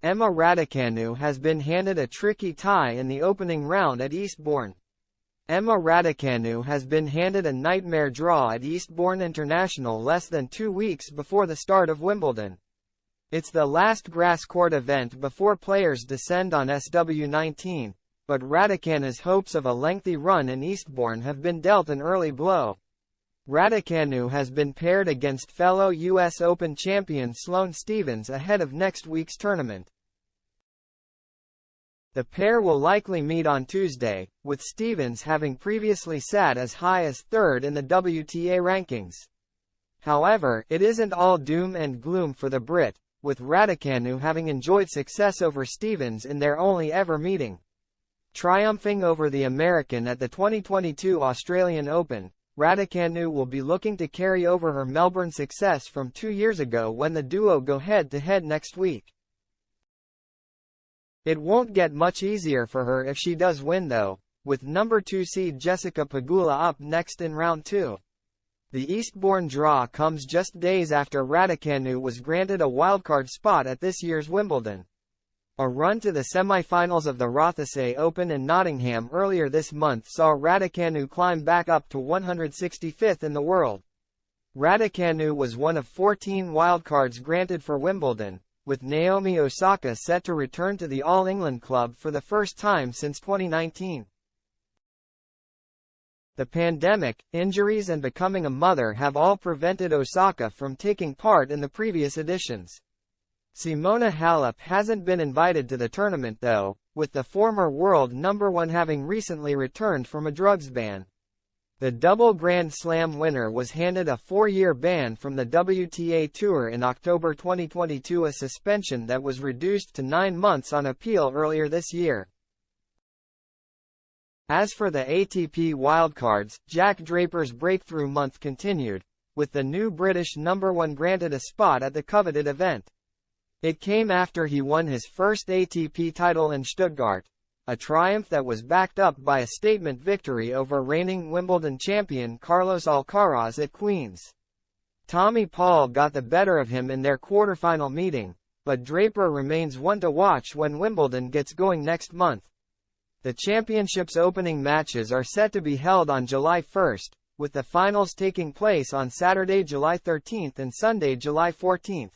Emma Raducanu has been handed a tricky tie in the opening round at Eastbourne. Emma Raducanu has been handed a nightmare draw at Eastbourne International less than 2 weeks before the start of Wimbledon. It's the last grass court event before players descend on SW19, but Raducanu's hopes of a lengthy run in Eastbourne have been dealt an early blow. Raducanu has been paired against fellow U.S. Open champion Sloane Stephens ahead of next week's tournament. The pair will likely meet on Tuesday, with Stephens having previously sat as high as third in the WTA rankings. However, it isn't all doom and gloom for the Brit, with Raducanu having enjoyed success over Stephens in their only ever meeting. Triumphing over the American at the 2022 Australian Open, Raducanu will be looking to carry over her Melbourne success from 2 years ago when the duo go head-to-head next week. It won't get much easier for her if she does win though, with number 2 seed Jessica Pegula up next in round 2. The Eastbourne draw comes just days after Raducanu was granted a wildcard spot at this year's Wimbledon. A run to the semi-finals of the Rothesay Open in Nottingham earlier this month saw Raducanu climb back up to 165th in the world. Raducanu was one of 14 wildcards granted for Wimbledon, with Naomi Osaka set to return to the All England club for the first time since 2019. The pandemic, injuries and becoming a mother have all prevented Osaka from taking part in the previous editions. Simona Halep hasn't been invited to the tournament though, with the former world number 1 having recently returned from a drugs ban. The double Grand Slam winner was handed a 4-year ban from the WTA Tour in October 2022, a suspension that was reduced to 9 months on appeal earlier this year. As for the ATP wildcards, Jack Draper's breakthrough month continued, with the new British number 1 granted a spot at the coveted event. It came after he won his first ATP title in Stuttgart, a triumph that was backed up by a statement victory over reigning Wimbledon champion Carlos Alcaraz at Queen's. Tommy Paul got the better of him in their quarterfinal meeting, but Draper remains one to watch when Wimbledon gets going next month. The championship's opening matches are set to be held on July 1, with the finals taking place on Saturday, July 13 and Sunday, July 14.